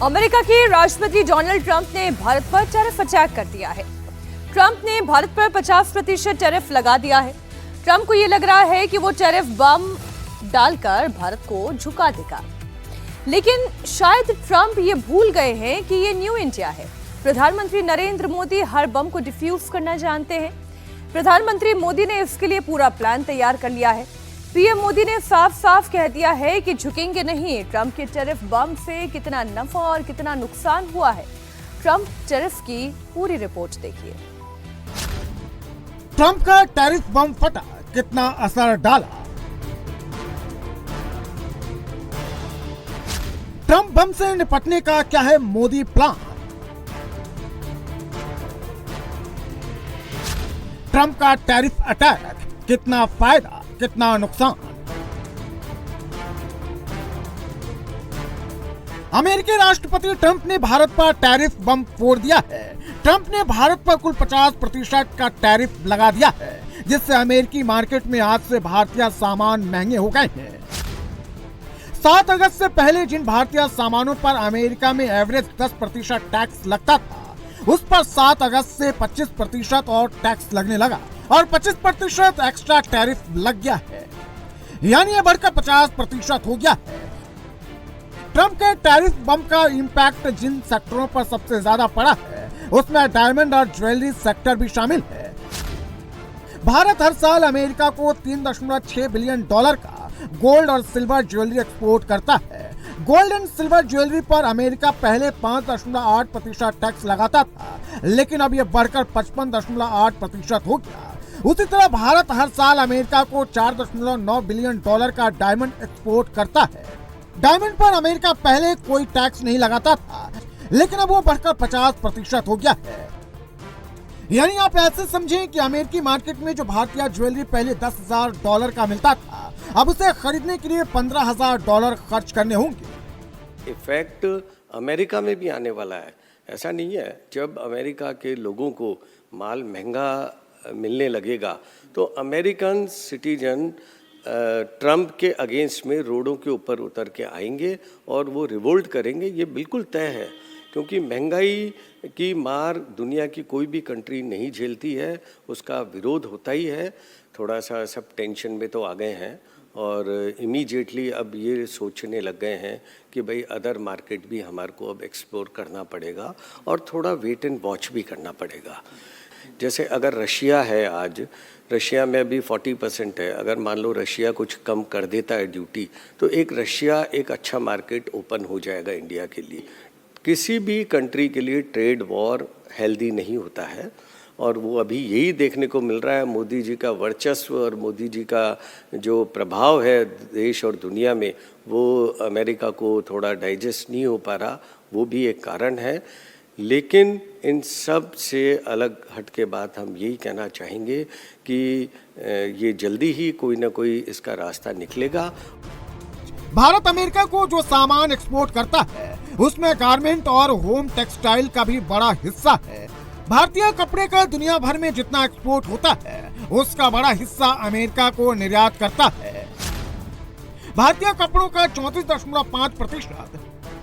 America के राष्ट्रपति Donald Trump ने भारत पर टैरिफ अटैक कर दिया है। ट्रंप ने भारत पर 50% टैरिफ लगा दिया है। ट्रंप को यह लग रहा है कि वो टैरिफ बम डालकर भारत को झुका देगा, लेकिन शायद ट्रंप ये भूल गए हैं कि ये न्यू इंडिया है। प्रधानमंत्री नरेंद्र मोदी हर बम को डिफ्यूज करना जानते हैं। प्रधानमंत्री मोदी ने इसके लिए पूरा प्लान तैयार कर लिया है। पीएम मोदी ने साफ साफ कह दिया है कि झुकेंगे नहीं। ट्रंप के टैरिफ बम से कितना नफा और कितना नुकसान हुआ है, ट्रंप टैरिफ की पूरी रिपोर्ट देखिए। ट्रंप का टैरिफ बम फटा, कितना असर डाला? ट्रंप बम से निपटने का क्या है मोदी प्लान? ट्रंप का टैरिफ अटैक, कितना फायदा कितना नुकसान? अमेरिकी राष्ट्रपति ट्रंप ने भारत पर टैरिफ बम फोड़ दिया है। ट्रंप ने भारत पर कुल 50% का टैरिफ लगा दिया है, जिससे अमेरिकी मार्केट में आज से भारतीय सामान महंगे हो गए हैं। 7 अगस्त से पहले जिन भारतीय सामानों पर अमेरिका में एवरेज 10% टैक्स लगता था, उस पर 7 अगस्त से 25% और टैक्स लगने लगा और 25% एक्स्ट्रा टैरिफ लग गया है, यानी यह बढ़कर 50% हो गया है। ट्रंप के टैरिफ बम का इंपैक्ट जिन सेक्टरों पर सबसे ज्यादा पड़ा है, उसमें डायमंड और ज्वेलरी सेक्टर भी शामिल है। भारत हर साल अमेरिका को $3.6 बिलियन का गोल्ड और सिल्वर ज्वेलरी एक्सपोर्ट करता है। गोल्ड एंड सिल्वर ज्वेलरी पर अमेरिका पहले 5.8% टैक्स लगाता था, लेकिन अब यह बढ़कर 55.8% हो गया। उसी तरह भारत हर साल अमेरिका को $4.9 बिलियन का डायमंड एक्सपोर्ट करता है। डायमंड पर अमेरिका पहले कोई टैक्स नहीं लगाता था, लेकिन अब वो बढ़कर 50% हो गया है। यानी आप ऐसे समझें कि अमेरिकी मार्केट में जो भारतीय ज्वेलरी पहले $10,000 का मिलता था, अब उसे खरीदने के लिए $15,000 खर्च करने होंगे। इफेक्ट अमेरिका में भी आने वाला है। ऐसा नहीं है, जब अमेरिका के लोगों को माल महंगा मिलने लगेगा तो अमेरिकन सिटीजन ट्रंप के अगेंस्ट में रोडों के ऊपर उतर के आएंगे और वो रिवोल्ट करेंगे। ये बिल्कुल तय है, क्योंकि महंगाई की मार दुनिया की कोई भी कंट्री नहीं झेलती है, उसका विरोध होता ही है। थोड़ा सा सब टेंशन में तो आ गए हैं और इमीडिएटली अब ये सोचने लग गए हैं कि भाई अदर मार्केट भी हमारे को अब एक्सप्लोर करना पड़ेगा और थोड़ा वेट एंड वॉच भी करना पड़ेगा। जैसे अगर रशिया है, आज रशिया में अभी 40% है, अगर मान लो रशिया कुछ कम कर देता है ड्यूटी, तो रशिया एक अच्छा मार्केट ओपन हो जाएगा इंडिया के लिए। किसी भी कंट्री के लिए ट्रेड वॉर हेल्दी नहीं होता है और वो अभी यही देखने को मिल रहा है। मोदी जी का वर्चस्व और मोदी जी का जो प्रभाव है देश और दुनिया में, वो अमेरिका को थोड़ा डाइजेस्ट नहीं हो पा रहा, वो भी एक कारण है। लेकिन इन सब से अलग हट के बात हम यही कहना चाहेंगे कि ये जल्दी ही कोई ना कोई इसका रास्ता निकलेगा। भारत अमेरिका को जो सामान एक्सपोर्ट करता है, उसमें गारमेंट और होम टेक्सटाइल का भी बड़ा हिस्सा है। भारतीय कपड़े का दुनिया भर में जितना एक्सपोर्ट होता है, उसका बड़ा हिस्सा अमेरिका को निर्यात करता है। भारतीय कपड़ों का 34.5%,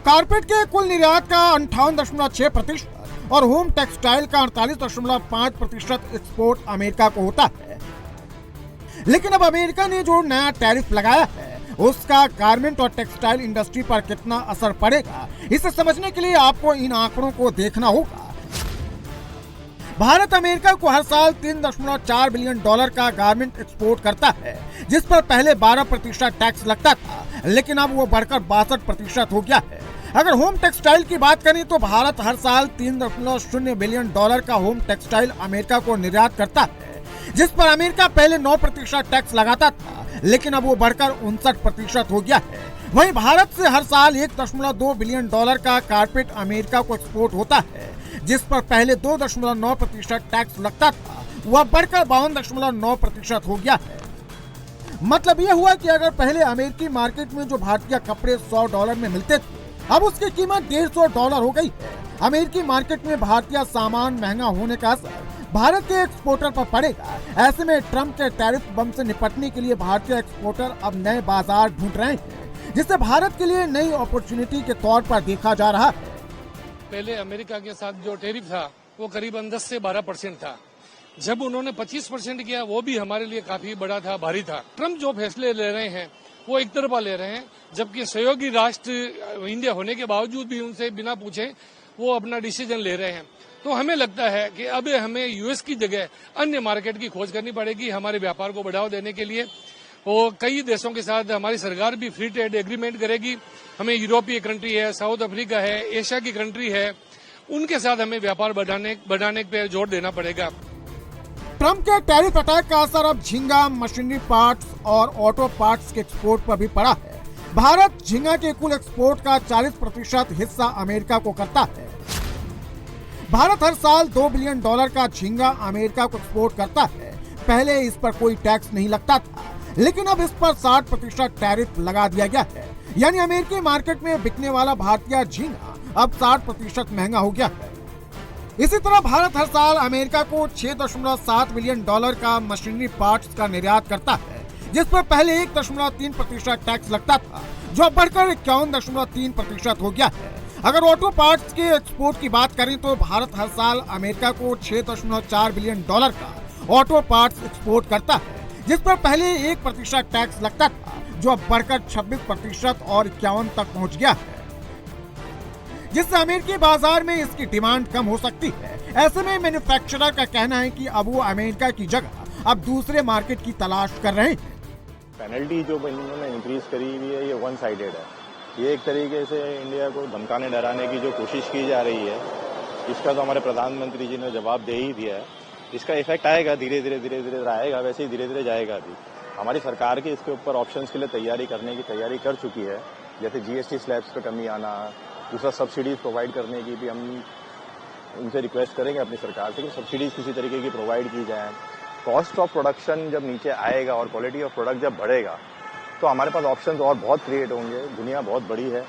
कारपेट के कुल निर्यात का 58.6% और होम टेक्सटाइल का 48.5% एक्सपोर्ट अमेरिका को होता है। लेकिन अब अमेरिका ने जो नया टैरिफ लगाया है, उसका गारमेंट और टेक्सटाइल इंडस्ट्री पर कितना असर पड़ेगा, इसे समझने के लिए आपको इन आंकड़ों को देखना होगा। भारत अमेरिका को हर साल $3.4 बिलियन का गारमेंट एक्सपोर्ट करता है, जिस पर पहले 12% टैक्स लगता था, लेकिन अब वो बढ़कर 62% हो गया है। अगर होम टेक्सटाइल की बात करें तो भारत हर साल $3.0 बिलियन का होम टेक्सटाइल अमेरिका को निर्यात करता है, जिस पर अमेरिका पहले 9% टैक्स लगाता था, लेकिन अब वो बढ़कर 59% हो गया है। वहीं भारत से हर साल $1.2 बिलियन का कारपेट अमेरिका को एक्सपोर्ट होता है, जिस पर पहले 2.9% टैक्स लगता था, वह बढ़कर 52.9% हो गया है। मतलब यह हुआ कि अगर पहले अमेरिकी मार्केट में जो भारतीय कपड़े $100 में मिलते थे, अब उसकी कीमत $150 हो गई है। अमेरिकी मार्केट में भारतीय सामान महंगा होने का असर भारत के एक्सपोर्टर पर पड़ेगा। ऐसे में ट्रंप के टैरिफ बम से निपटने के लिए भारतीय एक्सपोर्टर अब नए बाजार ढूंढ रहे हैं, जिसे भारत के लिए नई अपॉर्चुनिटी के तौर पर देखा जा रहा है। पहले अमेरिका के साथ जो टैरिफ था वो करीबन 10 से 12% था। जब उन्होंने 25% किया वो भी हमारे लिए काफी बड़ा था, भारी था। ट्रम्प जो फैसले ले रहे हैं वो एक तरफा ले रहे हैं, जबकि सहयोगी राष्ट्र इंडिया होने के बावजूद भी उनसे बिना पूछे वो अपना डिसीजन ले रहे हैं। तो हमें लगता है कि अब हमें यूएस की जगह अन्य मार्केट की खोज करनी पड़ेगी हमारे व्यापार को बढ़ावा देने के लिए। और कई देशों के साथ हमारी सरकार भी फ्री ट्रेड एग्रीमेंट करेगी। हमें यूरोपीय कंट्री है, साउथ अफ्रीका है, एशिया की कंट्री है, उनके साथ हमें व्यापार बढ़ाने पे जोर देना पड़ेगा। ट्रम्प के टैरिफ अटैक का असर अब झींगा, मशीनरी पार्ट्स और ऑटो पार्ट्स के एक्सपोर्ट पर भी पड़ा है। भारत झींगा के कुल एक्सपोर्ट का 40% हिस्सा अमेरिका को करता है। भारत हर साल $2 बिलियन का झींगा अमेरिका को एक्सपोर्ट करता है। पहले इस पर कोई टैक्स नहीं लगता था, लेकिन अब इस पर 60% टैरिफ लगा दिया गया है। यानी अमेरिकी मार्केट में बिकने वाला भारतीय झींगा अब 60% महंगा हो गया है। इसी तरह भारत हर साल अमेरिका को $6.7 बिलियन का मशीनरी पार्ट्स का निर्यात करता है, जिस पर पहले 1.3% टैक्स लगता था, जो अब बढ़कर 51.3% हो गया है। अगर ऑटो पार्ट्स के एक्सपोर्ट की बात करें तो भारत हर साल अमेरिका को $6.4 बिलियन का ऑटो पार्ट्स एक्सपोर्ट करता है, जिस पर पहले 1% टैक्स लगता था, जो अब बढ़कर 26% और 51 तक पहुंच गया है, जिससे अमेरिकी बाजार में इसकी डिमांड कम हो सकती है। ऐसे में मैन्युफैक्चरर का कहना है कि अब वो अमेरिका की जगह अब दूसरे मार्केट की तलाश कर रहे हैं। पेनल्टी जो इन्होंने इंक्रीज करी हुई है ये वन साइडेड है। ये एक तरीके से इंडिया को धमकाने डराने की जो कोशिश की जा रही है, इसका तो हमारे प्रधानमंत्री जी ने जवाब दे ही दिया है। इसका इफेक्ट आएगा, धीरे धीरे आएगा, वैसे ही धीरे धीरे जाएगा भी। हमारी सरकार की इसके ऊपर ऑप्शंस के लिए तैयारी करने की तैयारी कर चुकी है, जैसे जीएसटी स्लैब्स पे कमी आना, दूसरा सब्सिडीज प्रोवाइड करने की भी हम उनसे रिक्वेस्ट करेंगे अपनी सरकार से कि सब्सिडीज किसी तरीके की प्रोवाइड की जाए। कॉस्ट ऑफ प्रोडक्शन जब नीचे आएगा और क्वालिटी ऑफ प्रोडक्ट जब बढ़ेगा तो हमारे पास ऑप्शंस और बहुत क्रिएट होंगे। दुनिया बहुत बड़ी है,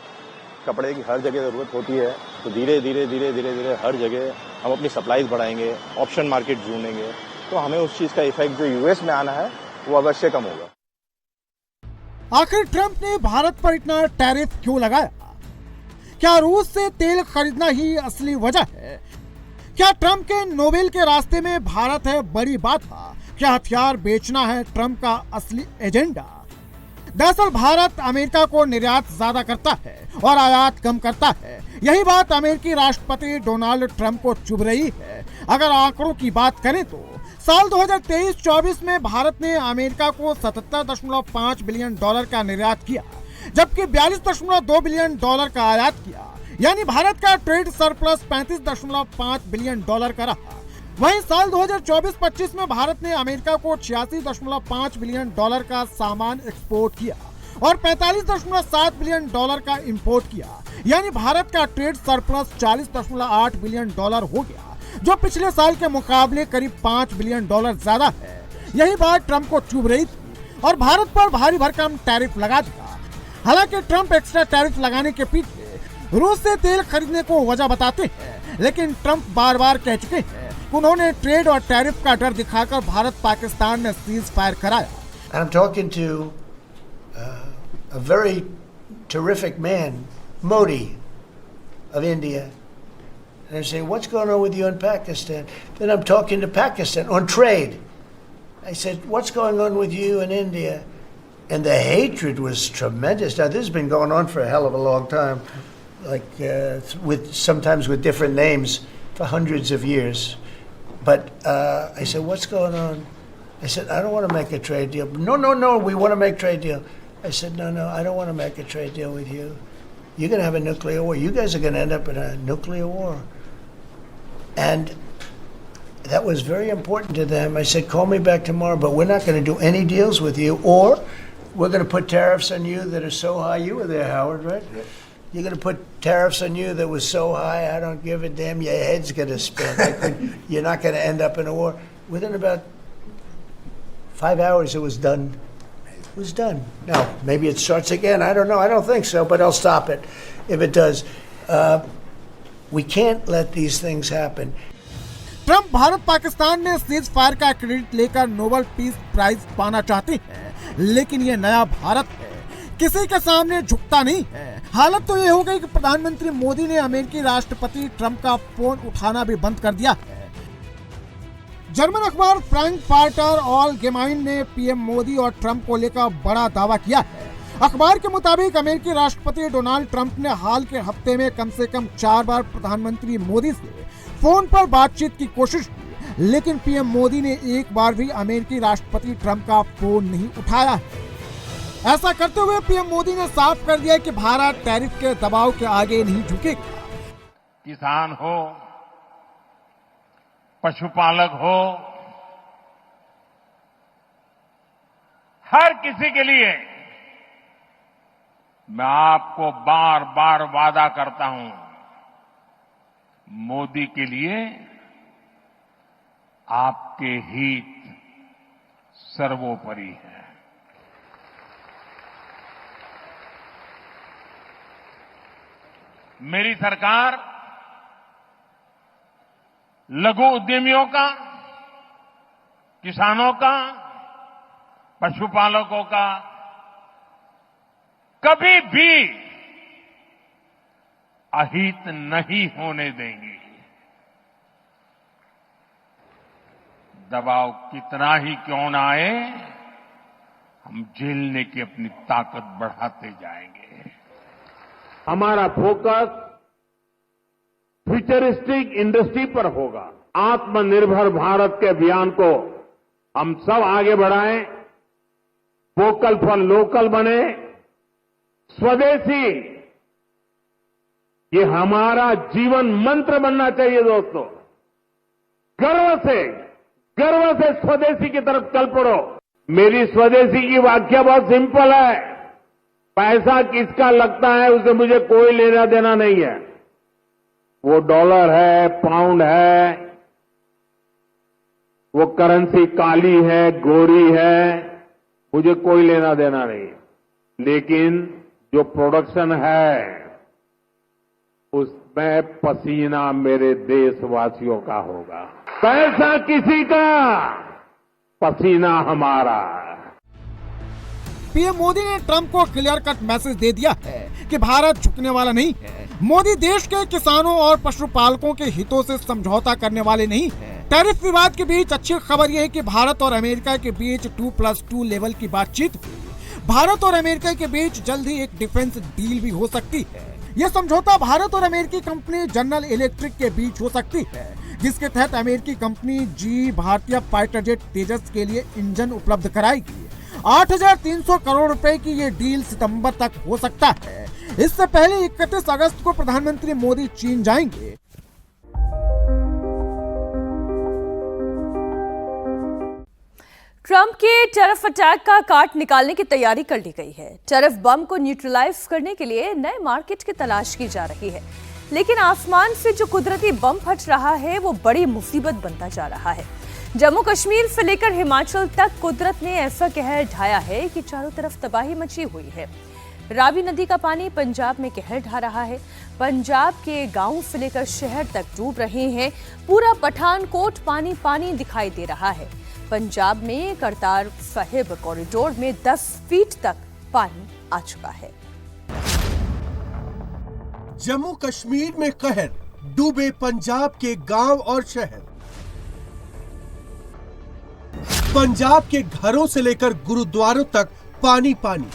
कपड़े की हर जगह ज़रूरत होती है, तो धीरे धीरे हर जगह हम अपनी सप्लाईज बढ़ाएंगे, ऑप्शन मार्केट ढूंढेंगे, तो हमें उस चीज़ का इफेक्ट जो यूएस में आना है वो अवश्य कम होगा। आखिर ट्रंप ने भारत पर इतना टैरिफ क्यों लगाया? क्या रूस से तेल खरीदना ही असली वजह है? क्या ट्रंप के नोबेल के रास्ते में भारत है बड़ी बात? क्या हथियार बेचना है ट्रंप का असली एजेंडा? दरअसल भारत अमेरिका को निर्यात ज्यादा करता है और आयात कम करता है। यही बात अमेरिकी राष्ट्रपति डोनाल्ड ट्रंप को चुभ रही है। अगर आंकड़ों की बात करें तो साल 2023-24 में भारत ने अमेरिका को $77.5 बिलियन का निर्यात किया, जबकि $42.2 बिलियन का आयात किया। यानी भारत का ट्रेड सरप्लस $35.5 बिलियन का रहा। वहीं साल 2024-25 में भारत ने अमेरिका को $86.5 बिलियन का सामान एक्सपोर्ट किया और $45.7 बिलियन का इंपोर्ट किया। यानी भारत का ट्रेड सरप्लस $40.8 बिलियन हो गया, जो पिछले साल के मुकाबले करीब $5 बिलियन ज्यादा है। यही बात ट्रंप को चुभ रही थी और भारत पर भारी भरकम टैरिफ लगा दिया। हालांकि ट्रंप एक्स्ट्रा टैरिफ लगाने के पीछे रूस से तेल खरीदने को वजह बताते हैं, लेकिन ट्रंप बार बार कह चुके हैं उन्होंने ट्रेड और टैरिफ का डर दिखाकर भारत पाकिस्तान में सीज फायर कराया। I'm talking to a very terrific man, Modi of India. And I say, what's going on with you in Pakistan? Then I'm talking to Pakistan on trade. I said, what's going on with you in India? And the hatred was tremendous. Now, this has been going on for a hell of a long time, like sometimes with different names for hundreds of years. But I said, what's going on? I said, I don't want to make a trade deal. No, we want to make trade deal. I said, no, I don't want to make a trade deal with you. You're going to have a nuclear war. You guys are going to end up in a nuclear war. And that was very important to them. I said, call me back tomorrow, but we're not going to do any deals with you, or we're going to put tariffs on you that are so high. You were there, Howard, right? Yep. You're going to put tariffs on you that was so high, I don't give a damn, your head's going to spin. You're not going to end up in a war. Within about 5 hours, it was done. It was done. Now, maybe it starts again. I don't know. I don't think so, but I'll stop it if it does. We can't let these things happen. Trump Bharat Pakistan में cease fire का credit लेकर Nobel peace prize पाना चाहते हैं, लेकिन ये नया भारत है, किसी के सामने झुकता नहीं है। हालत तो ये हो गई कि प्रधानमंत्री मोदी ने अमेरिकी राष्ट्रपति ट्रंप का फोन उठाना भी बंद कर दिया है। जर्मन अखबार फ्रैंकफर्टर अallgemeine ने पीएम मोदी और ट्रंप को लेकर बड़ा दावा किया है। अखबार के मुताबिक अमेरिकी राष्ट्रपति डोनाल्ड ट्रंप ने हाल के हफ्ते में कम से कम 4 बार प्रधानमंत्री मोदी से फोन पर बातचीत की कोशिश की, लेकिन पीएम मोदी ने एक बार भी अमेरिकी राष्ट्रपति ट्रंप का फोन नहीं उठाया है। ऐसा करते हुए पीएम मोदी ने साफ कर दिया कि भारत टैरिफ के दबाव के आगे नहीं झुकेगा। किसान हो, पशुपालक हो, हर किसी के लिए मैं आपको बार बार वादा करता हूं, मोदी के लिए आपके हित सर्वोपरि है। मेरी सरकार लघु उद्यमियों का, किसानों का, पशुपालकों का कभी भी अहित नहीं होने देंगी। दबाव कितना ही क्यों ना आए, हम झेलने की अपनी ताकत बढ़ाते जाएंगे। हमारा फोकस फ्यूचरिस्टिक इंडस्ट्री पर होगा। आत्मनिर्भर भारत के अभियान को हम सब आगे बढ़ाएं, वोकल फॉर लोकल बने, स्वदेशी ये हमारा जीवन मंत्र बनना चाहिए दोस्तों। गर्व से स्वदेशी की तरफ चल पड़ो। मेरी स्वदेशी की व्याख्या बहुत सिंपल है, पैसा किसका लगता है उसे मुझे कोई लेना देना नहीं है। वो डॉलर है, पाउंड है, वो करेंसी काली है, गोरी है, मुझे कोई लेना देना नहीं। लेकिन जो प्रोडक्शन है उसमें पसीना मेरे देशवासियों का होगा। पैसा किसी का, पसीना हमारा। पीएम मोदी ने ट्रंप को क्लियर कट मैसेज दे दिया है कि भारत झुकने वाला नहीं है। मोदी देश के किसानों और पशुपालकों के हितों से समझौता करने वाले नहीं है। टैरिफ विवाद के बीच अच्छी खबर यह है कि भारत और अमेरिका के बीच 2+2 लेवल की बातचीत हुई। भारत और अमेरिका के बीच जल्द ही एक डिफेंस डील भी हो सकती है। यह समझौता भारत और अमेरिकी कंपनी जनरल इलेक्ट्रिक के बीच हो सकती है, जिसके तहत अमेरिकी कंपनी जी भारतीय फाइटर जेट तेजस के लिए इंजन उपलब्ध कराएगी। 8,300 करोड़ रुपए की ये डील सितंबर तक हो सकता है। इससे पहले 31 अगस्त को प्रधानमंत्री मोदी चीन जाएंगे। ट्रंप के टैरिफ अटैक का काट निकालने की तैयारी कर ली गई है। टैरिफ बम को न्यूट्रलाइज करने के लिए नए मार्केट की तलाश की जा रही है, लेकिन आसमान से जो कुदरती बम फट रहा है वो बड़ी मुसीबत बनता जा रहा है। जम्मू कश्मीर से लेकर हिमाचल तक कुदरत ने ऐसा कहर ढाया है कि चारों तरफ तबाही मची हुई है। रावी नदी का पानी पंजाब में कहर ढा रहा है। पंजाब के गांव से लेकर शहर तक डूब रहे हैं। पूरा पठानकोट पानी पानी दिखाई दे रहा है। पंजाब में करतार साहिब कॉरिडोर में 10 फीट तक पानी आ चुका है। जम्मू कश्मीर में कहर, डूबे पंजाब के गांव और शहर। पंजाब के घरों से लेकर गुरुद्वारों तक पानी पानी।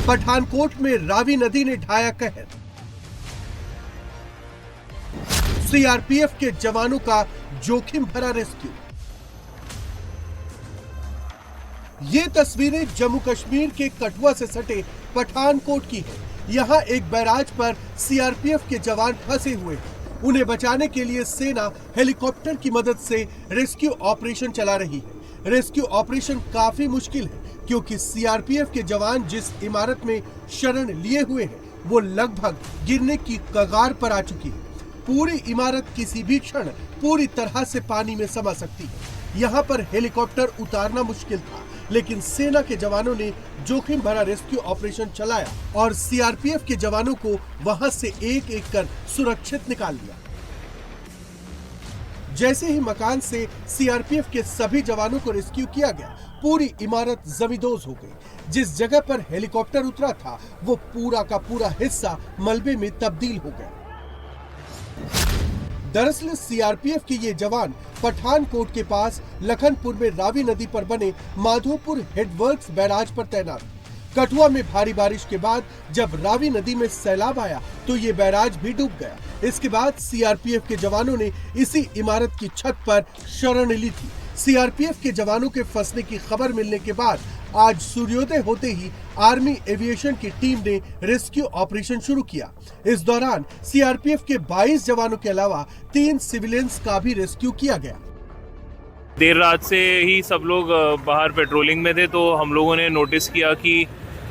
पठानकोट में रावी नदी ने ढाया कहर। सीआरपीएफ के जवानों का जोखिम भरा रेस्क्यू। ये तस्वीरें जम्मू कश्मीर के कठुआ से सटे पठानकोट की है। यहाँ एक बैराज पर सीआरपीएफ के जवान फंसे हुए हैं। उन्हें बचाने के लिए सेना हेलीकॉप्टर की मदद से रेस्क्यू ऑपरेशन चला रही है। रेस्क्यू ऑपरेशन काफी मुश्किल है क्योंकि सीआरपीएफ के जवान जिस इमारत में शरण लिए हुए हैं वो लगभग गिरने की कगार पर आ चुकी है। पूरी इमारत किसी भी क्षण पूरी तरह से पानी में समा सकती है। यहाँ पर हेलीकॉप्टर उतारना मुश्किल था, लेकिन सेना के जवानों ने जोखिम भरा रेस्क्यू ऑपरेशन चलाया और सीआरपीएफ के जवानों को वहां से एक एक कर सुरक्षित निकाल लिया। जैसे ही मकान से सीआरपीएफ के सभी जवानों को रेस्क्यू किया गया, पूरी इमारत जमींदोज हो गई। जिस जगह पर हेलीकॉप्टर उतरा था वो पूरा का पूरा हिस्सा मलबे में तब्दील हो गया। दरअसल सीआरपीएफ के ये जवान पठानकोट के पास लखनपुर में रावी नदी पर बने माधोपुर हेडवर्क्स बैराज पर तैनात। कठुआ में भारी बारिश के बाद जब रावी नदी में सैलाब आया तो ये बैराज भी डूब गया। इसके बाद सीआरपीएफ के जवानों ने इसी इमारत की छत पर शरण ली थी। सीआरपीएफ के जवानों के फंसने की खबर मिलने के बाद आज सूर्योदय होते ही आर्मी एविएशन की टीम ने रेस्क्यू ऑपरेशन शुरू किया। इस दौरान सीआरपीएफ के 22 जवानों के अलावा 3 सिविलियंस का भी रेस्क्यू किया गया। देर रात से ही सब लोग बाहर पेट्रोलिंग में थे, तो हम लोगों ने नोटिस किया कि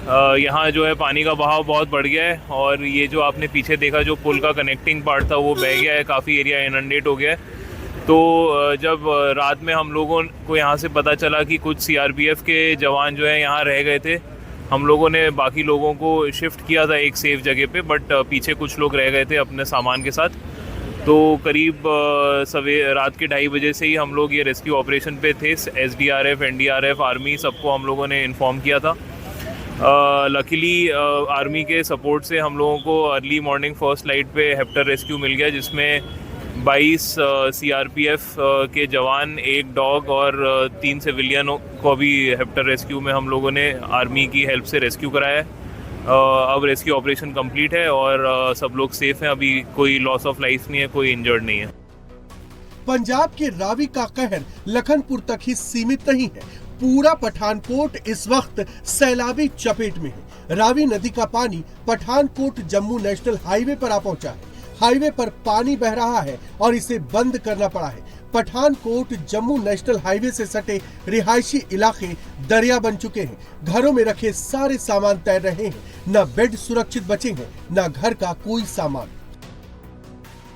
यहाँ जो है पानी का बहाव बहुत बढ़ गया है और ये जो आपने पीछे देखा जो पुल का कनेक्टिंग पार्ट था वो बह गया है, काफ़ी एरिया इनंडेट हो गया है। तो जब रात में हम लोगों को यहाँ से पता चला कि कुछ सीआरपीएफ के जवान जो है यहाँ रह गए थे, हम लोगों ने बाकी लोगों को शिफ्ट किया था एक सेफ जगह पे, बट पीछे कुछ लोग रह गए थे अपने सामान के साथ। तो करीब रात के 2:30 बजे से ही हम लोग ये रेस्क्यू ऑपरेशन पे थे। एसडीआरएफ, एनडीआरएफ, आर्मी सबको हम लोगों ने इन्फॉर्म किया था। लकीली आर्मी के सपोर्ट से हम लोगों को अर्ली मॉर्निंग फर्स्ट लाइट पे हेप्टर रेस्क्यू मिल गया, जिसमें 22 सीआरपीएफ के जवान, 1 डॉग और 3 सिविलियन को भी हेप्टर रेस्क्यू में हम लोगों ने आर्मी की हेल्प से रेस्क्यू कराया है। अब रेस्क्यू ऑपरेशन कंप्लीट है और सब लोग सेफ हैं। अभी कोई लॉस ऑफ लाइफ नहीं है, कोई इंजर्ड नहीं है। पंजाब के रावी का कहर लखनपुर तक ही सीमित नहीं है। पूरा पठानकोट इस वक्त सैलाबी चपेट में है। रावी नदी का पानी पठानकोट जम्मू नेशनल हाईवे पर आ पहुंचा है। हाईवे पर पानी बह रहा है और इसे बंद करना पड़ा है। पठानकोट जम्मू नेशनल हाईवे से सटे रिहायशी इलाके दरिया बन चुके हैं। घरों में रखे सारे सामान तैर रहे हैं। न बेड सुरक्षित बचे हैं, न घर का कोई सामान।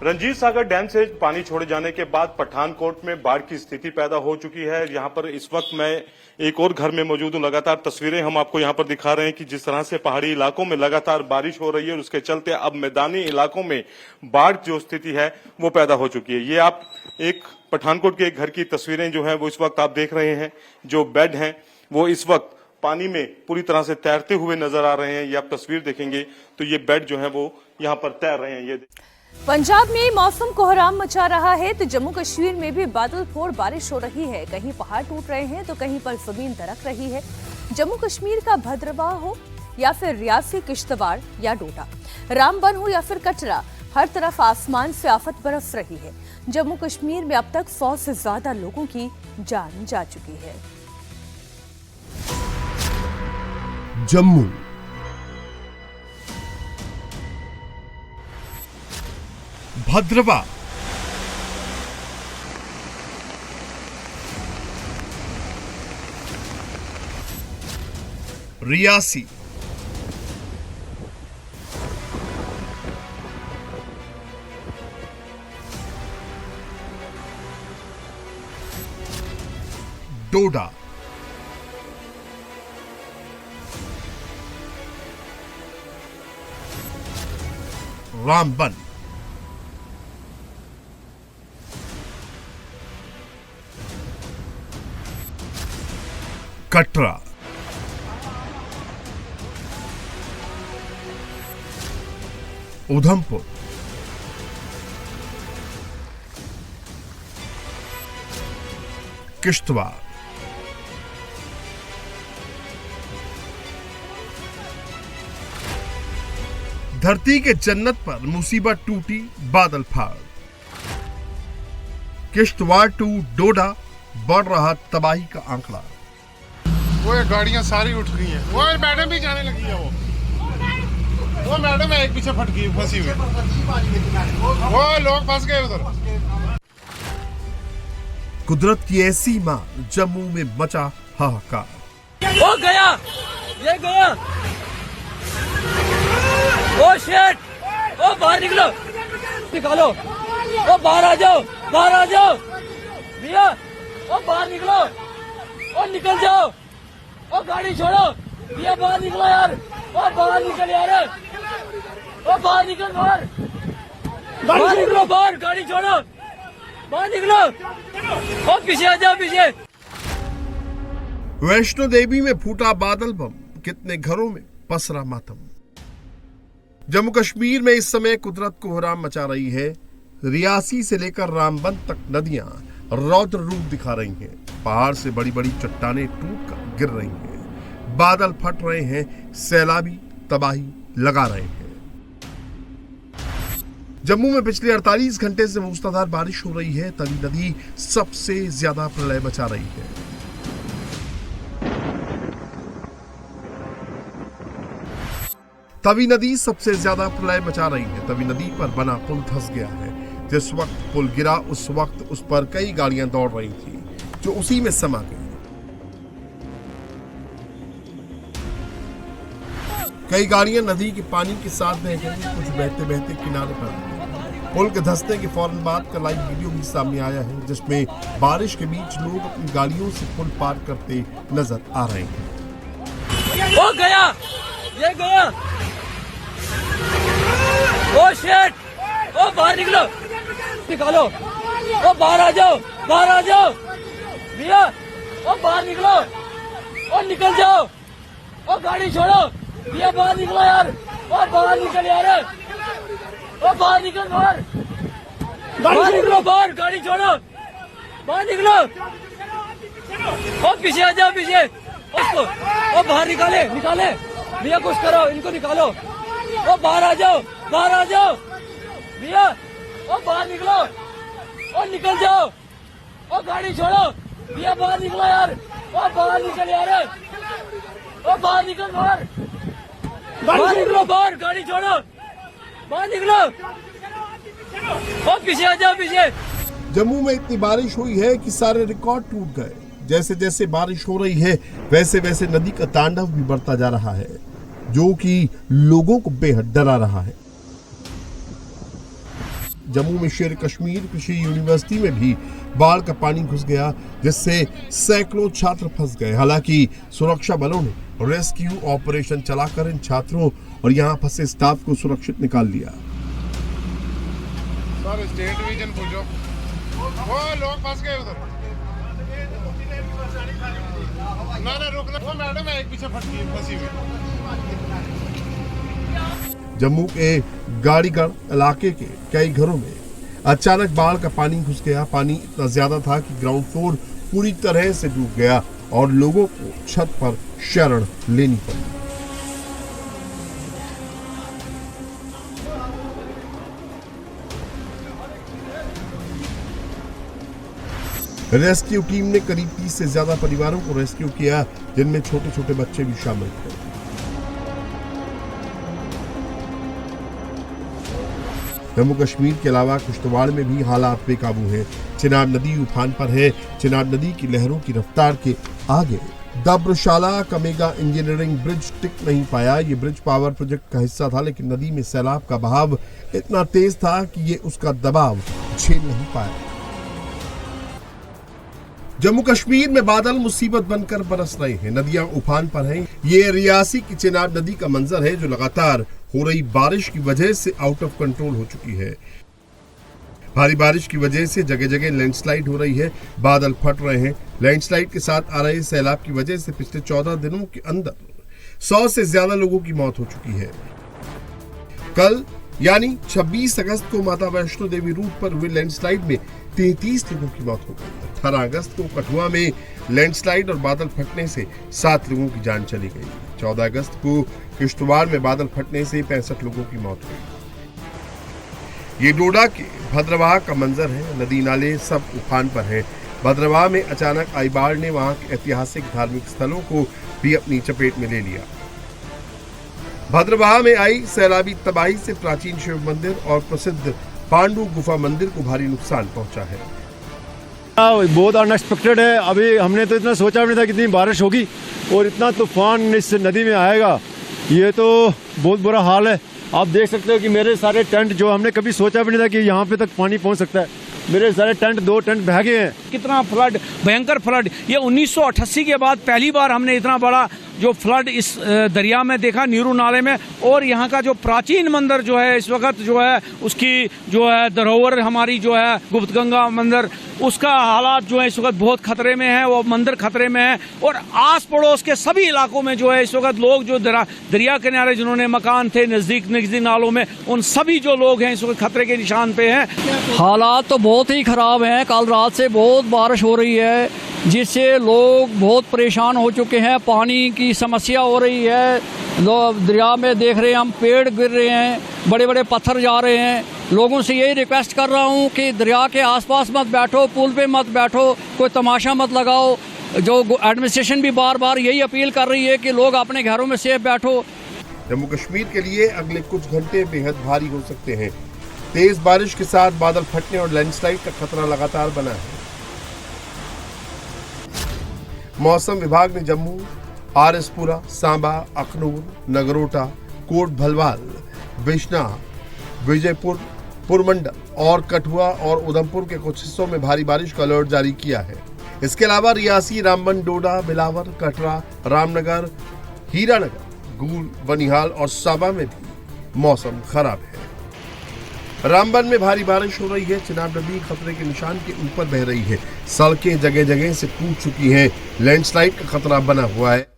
रंजीत सागर डैम से पानी छोड़े जाने के बाद पठानकोट में बाढ़ की स्थिति पैदा हो चुकी है। यहाँ पर इस वक्त मैं एक और घर में मौजूद हूँ। लगातार तस्वीरें हम आपको यहाँ पर दिखा रहे हैं कि जिस तरह से पहाड़ी इलाकों में लगातार बारिश हो रही है और उसके चलते अब मैदानी इलाकों में बाढ़ जो स्थिति है वो पैदा हो चुकी है। ये आप एक पठानकोट के एक घर की तस्वीरें जो है वो इस वक्त आप देख रहे हैं। जो बेड हैं वो इस वक्त पानी में पूरी तरह से तैरते हुए नजर आ रहे हैं। ये आप तस्वीर देखेंगे तो ये बेड जो है वो यहाँ पर तैर रहे हैं। ये पंजाब में मौसम कोहराम मचा रहा है तो जम्मू कश्मीर में भी बादल फोड़ बारिश हो रही है। कहीं पहाड़ टूट रहे हैं तो कहीं पर जमीन दरक रही है। जम्मू कश्मीर का भद्रवाह हो या फिर रियासी, किश्तवाड़ या डोडा, रामबन हो या फिर कटरा, हर तरफ आसमान से आफत बरस रही है। जम्मू कश्मीर में अब तक 100 से ज्यादा लोगों की जान जा चुकी है। जम्मू भद्रवाह, रियासी, डोडा, रामबन, कटरा, उधमपुर, किश्तवाड़, धरती के जन्नत पर मुसीबत टूटी, बादल फाड़। किश्तवाड़ टू डोडा बढ़ रहा तबाही का आंकड़ा। वो गाड़ियां सारी उठ गई हैं। वो मैडम भी जाने लगी है। वो मैडम है एक पीछे फट गई, फंसी हुई। वो लोग फंस गए उधर। कुदरत की ऐसी मार, जम्मू में मचा हाहाकार। वो गया, ये गया। ओ शिट, ओ बाहर निकलो, निकालो, ओ बाहर आ जाओ, बाहर आ जाओ भैया, ओ बाहर निकलो, ओ निकल जाओ, ओ गाड़ी छोड़ो भैया, बाहर निकलो यार, ओ बाहर निकल यार, ओ बाहर निकल, बाहर निकलो, बाहर गाड़ी छोड़ो, बाहर निकलो। ओ पीछे आ जाओ, पीछे। वैष्णो देवी में फूटा बादल बम, कितने घरों में पसरा मातम। जम्मू कश्मीर में इस समय कुदरत कोहराम मचा रही है। रियासी से लेकर रामबन तक नदियां रौद्र रूप दिखा रही हैं। पहाड़ से बड़ी बड़ी चट्टानें टूटकर गिर रही हैं। बादल फट रहे हैं, सैलाबी तबाही लगा रहे हैं। जम्मू में पिछले 48 घंटे से मूसलाधार बारिश हो रही है। तवी नदी सबसे ज्यादा प्रलय मचा रही है। तवी नदी सबसे ज्यादा प्रलय मचा रही है। तवी नदी पर बना पुल धंस गया है। जिस वक्त पुल गिरा उस वक्त उस पर कई गाड़ियां दौड़ रही थी जो उसी में समा गई। कई गाड़ियां नदी के पानी के साथ बह गई, कुछ बहते बहते किनारे पर आ गई। पुल के धंसने के फौरन बाद का लाइव वीडियो भी सामने आया है जिसमें बारिश के बीच लोग अपनी गाड़ियों से पुल पार करते नजर आ रहे हैं। वो गया, ये गया। ओ शिट, ओ बाहर निकलो, निकालो। ओ बाहर आ जाओ, बाहर आ जाओ भैया। ओ बाहर निकलो, ओ निकल जाओ। ओ गाड़ी छोड़ो भैया, बाहर निकलो यार। ओ बाहर निकल यार, ओ बाहर निकल, बाहर बाहर निकलो, बाहर गाड़ी छोड़ो, बाहर निकलो। ओ पीछे आ जाओ, पीछे उसको। ओ बाहर निकाले, निकाले भैया, कुछ करो, इनको निकालो। ओ बाहर आ जाओ, बाहर आ जाओ भैया। ओ बाहर निकलो, ओ निकल जाओ। ओ गाड़ी छोड़ो भैया, बाहर निकलो यार। ओ बाहर निकल यार, ओ बाहर निकल, बाहर बाहर निकलो, बाहर गाड़ी छोड़ो, बाहर निकलो। ओ पीछे आ जाओ, पीछे। जम्मू में इतनी बारिश हुई है कि सारे रिकॉर्ड टूट गए। जैसे जैसे बारिश हो रही है वैसे वैसे नदी का तांडव भी बढ़ता जा रहा है जो कि लोगों को बेहद डरा रहा है। जम्मू में शेर कश्मीर कृषि यूनिवर्सिटी में भी बाढ़ का पानी घुस गया जिससे सैकड़ों छात्र फंस गए। हालांकि सुरक्षा बलों ने रेस्क्यू ऑपरेशन चलाकर इन छात्रों और यहां फंसे स्टाफ को सुरक्षित निकाल लिया। सर स्टेट डिवीजन पूछो, वो लोग फंस गए उधर। ना रुक लो, वो मैडम है एक पीछे फंसी हुई। जम्मू के गाड़ीगढ़ इलाके के कई घरों में अचानक बाढ़ का पानी घुस गया। पानी इतना ज्यादा था कि ग्राउंड फ्लोर पूरी तरह से डूब गया और लोगों को छत पर शरण लेनी पड़ी। रेस्क्यू टीम ने करीब 30 से ज्यादा परिवारों को रेस्क्यू किया जिनमें छोटे छोटे बच्चे भी शामिल थे। जम्मू कश्मीर के अलावा किश्तवाड़ में भी हालात बेकाबू हैं। चिनाब नदी उफान पर है। चिनाब नदी की लहरों की रफ्तार के आगे दब्रशाला का मेगा इंजीनियरिंग ब्रिज टिक नहीं पाया। ये ब्रिज पावर प्रोजेक्ट का हिस्सा था लेकिन नदी में सैलाब का बहाव इतना तेज था कि ये उसका दबाव झेल नहीं पाया। जम्मू कश्मीर में बादल मुसीबत बनकर बरस रहे हैं। नदियां उफान पर हैं। ये रियासी की चिनाब नदी का मंजर है जो लगातार हो रही बारिश की वजह से आउट ऑफ कंट्रोल हो चुकी है। भारी बारिश की वजह से जगह जगह लैंडस्लाइड हो रही है। बादल फट रहे हैं। लैंडस्लाइड के साथ आ रहे सैलाब की वजह से पिछले 14 दिनों के अंदर 100 से ज्यादा लोगों की मौत हो चुकी है। कल यानी 26 अगस्त को माता वैष्णो देवी रूट पर हुए लैंडस्लाइड में 33 लोगों की मौत हो गई। 18 अगस्त को कठुआ में लैंडस्लाइड और बादल फटने से 7 लोगों की जान चली गई। 14 अगस्त को किश्तवाड़ में बादल फटने से 65 लोगों की मौत हुई। ये डोडा के भद्रवाह का मंजर है। नदी नाले सब उफान पर है। भद्रवाह में अचानक आई बाढ़ ने वहां के ऐतिहासिक धार्मिक स्थलों को भी अपनी चपेट में ले लिया। भद्रवाह में आई सैलाबी तबाही से प्राचीन शिव मंदिर और प्रसिद्ध पांडु गुफा मंदिर को भारी नुकसान पहुंचा है। बहुत अनएक्सपेक्टेड है। अभी हमने तो इतना सोचा भी नहीं था कि इतनी बारिश होगी और इतना तूफान इस नदी में आएगा। ये तो बहुत बुरा हाल है। आप देख सकते हो कि मेरे सारे टेंट जो हमने कभी सोचा भी नहीं था कि यहाँ पे तक पानी पहुँच सकता है, मेरे सारे टेंट 2 टेंट बह गए हैं। कितना फ्लड, भयंकर फ्लड। ये 1988 के बाद पहली बार हमने इतना बड़ा जो फ्लड इस दरिया में देखा नीरू नाले में। और यहाँ का जो प्राचीन मंदिर जो है इस वक्त जो है उसकी जो है धरोहर हमारी जो है गुप्त गंगा मंदिर, उसका हालात जो है इस वक्त बहुत खतरे में है, वो मंदिर खतरे में है। और आस पड़ोस के सभी इलाकों में जो है इस वक्त लोग जो दरिया किनारे जिन्होंने मकान थे नजदीक नालों में, उन सभी जो लोग हैं इस वक्त खतरे के निशान पे हैं। हालात तो बहुत ही खराब हैं। कल रात से बहुत बारिश हो रही है जिससे लोग बहुत परेशान हो चुके हैं। पानी की समस्या हो रही है। लोग दरिया में देख रहे हैं हम, पेड़ गिर रहे हैं, बड़े बड़े पत्थर जा रहे हैं। लोगों से यही रिक्वेस्ट कर रहा हूं कि दरिया के आसपास मत बैठो, पुल पे मत बैठो, कोई तमाशा मत लगाओ। जो एडमिनिस्ट्रेशन भी बार बार यही अपील कर रही है कि लोग अपने घरों में सेफ बैठो। जम्मू कश्मीर के लिए अगले कुछ घंटे बेहद भारी हो सकते हैं। तेज बारिश के साथ बादल फटने और लैंडस्लाइड का खतरा लगातार बना है। मौसम विभाग ने जम्मू, आरएसपुरा, सांबा, अखनूर, नगरोटा, कोट भलवाल, बिश्नाह, विजयपुर, पुरमंडल और कठुआ और उधमपुर के कुछ हिस्सों में भारी बारिश का अलर्ट जारी किया है। इसके अलावा रियासी, रामबन, डोडा, बिलावर, कटरा, रामनगर, हीरानगर, गूल, बनिहाल और सांबा में भी मौसम खराब है। रामबन में भारी बारिश हो रही है। चिनाब नदी खतरे के निशान के ऊपर बह रही है। सड़कें जगह जगह से टूट चुकी हैं। लैंडस्लाइड का खतरा बना हुआ है।